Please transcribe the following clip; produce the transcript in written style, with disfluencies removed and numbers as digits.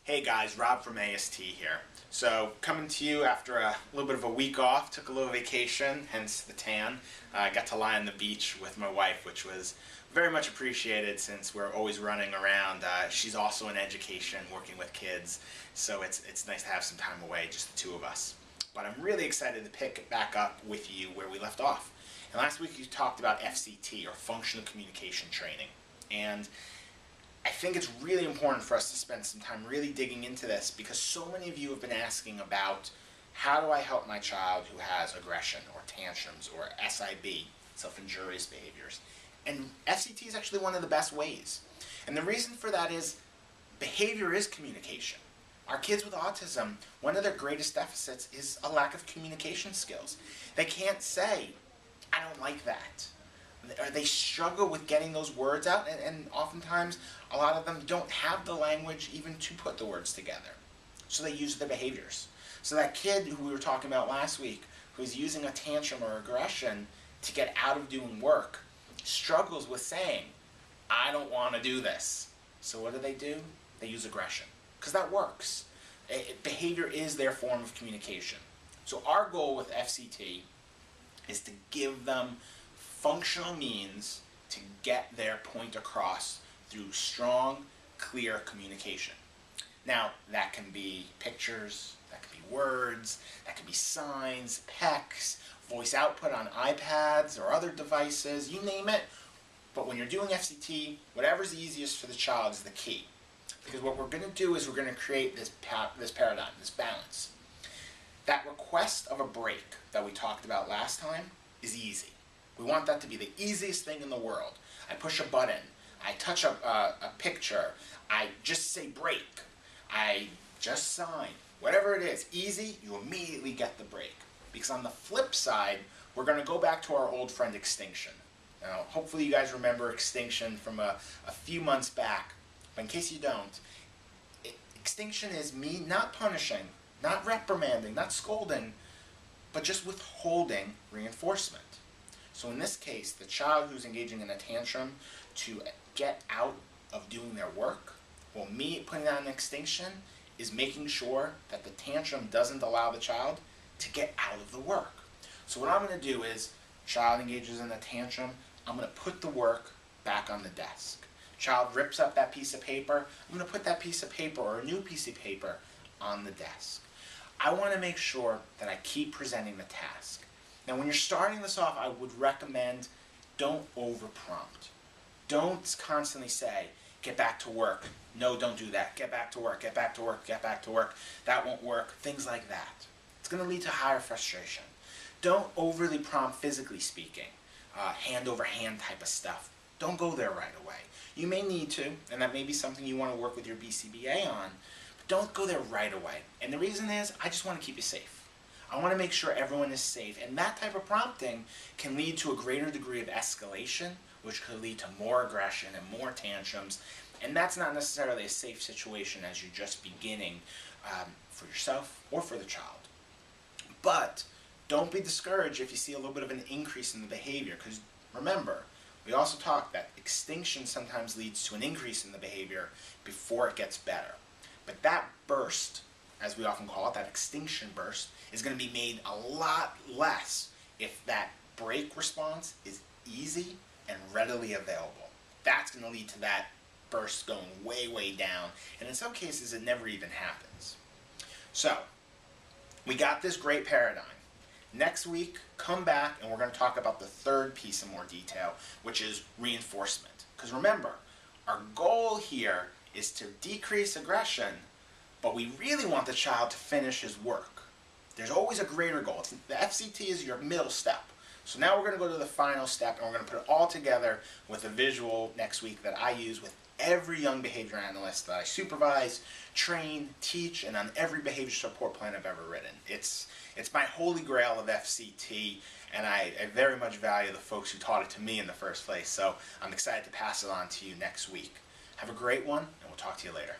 Hey guys, Rob from AST here. So coming to you after a little bit of a week off, took a little vacation, hence the tan. I got to lie on the beach with my wife, which was very much appreciated since we're always running around. She's also in education, working with kids, so it's nice to have some time away, just the two of us. But I'm really excited to pick back up with you where we left off. And last week you talked about FCT, or Functional Communication Training. And I think it's really important for us to spend some time really digging into this because so many of you have been asking about how do I help my child who has aggression or tantrums or SIB, self-injurious behaviors. And FCT is actually one of the best ways. And the reason for that is behavior is communication. Our kids with autism, one of their greatest deficits is a lack of communication skills. They can't say, I don't like that. They struggle with getting those words out, and oftentimes a lot of them don't have the language even to put the words together. So they use their behaviors. So that kid who we were talking about last week, who's using a tantrum or aggression to get out of doing work, struggles with saying, I don't want to do this. So what do? They use aggression, because that works. Behavior is their form of communication. So our goal with FCT is to give them functional means to get their point across through strong, clear communication. Now, that can be pictures, that can be words, that can be signs, PECs, voice output on iPads or other devices, you name it. But when you're doing FCT, whatever's easiest for the child is the key. Because what we're going to do is we're going to create this paradigm, this balance. That request of a break that we talked about last time is easy. We want that to be the easiest thing in the world. I push a button, I touch a picture, I just say break, I just sign. Whatever it is, easy, you immediately get the break. Because on the flip side, we're going to go back to our old friend extinction. Now, hopefully you guys remember extinction from a few months back, but in case you don't, extinction is me not punishing, not reprimanding, not scolding, but just withholding reinforcement. So in this case, the child who's engaging in a tantrum to get out of doing their work, well, me putting on an extinction is making sure that the tantrum doesn't allow the child to get out of the work. So what I'm going to do is, child engages in a tantrum, I'm going to put the work back on the desk. Child rips up that piece of paper, I'm going to put that piece of paper or a new piece of paper on the desk. I want to make sure that I keep presenting the task. Now, when you're starting this off, I would recommend don't over-prompt. Don't constantly say, get back to work. No, don't do that. Get back to work, get back to work, get back to work. That won't work. Things like that. It's going to lead to higher frustration. Don't overly prompt physically speaking, hand over hand type of stuff. Don't go there right away. You may need to, and that may be something you want to work with your BCBA on, but don't go there right away. And the reason is, I just want to keep you safe. I want to make sure everyone is safe, and that type of prompting can lead to a greater degree of escalation, which could lead to more aggression and more tantrums, and that's not necessarily a safe situation as you're just beginning for yourself or for the child. But don't be discouraged if you see a little bit of an increase in the behavior, because remember, we also talked that extinction sometimes leads to an increase in the behavior before it gets better. But that burst, as we often call it, that extinction burst, is going to be made a lot less if that break response is easy and readily available. That's going to lead to that burst going way, way down, and in some cases it never even happens. So, we got this great paradigm. Next week, come back and we're going to talk about the third piece in more detail, which is reinforcement. Because remember, our goal here is to decrease aggression, but we really want the child to finish his work. There's always a greater goal. The FCT is your middle step. So now we're going to go to the final step, and we're going to put it all together with a visual next week that I use with every young behavior analyst that I supervise, train, teach, and on every behavior support plan I've ever written. It's my holy grail of FCT, and I very much value the folks who taught it to me in the first place. So I'm excited to pass it on to you next week. Have a great one, and we'll talk to you later.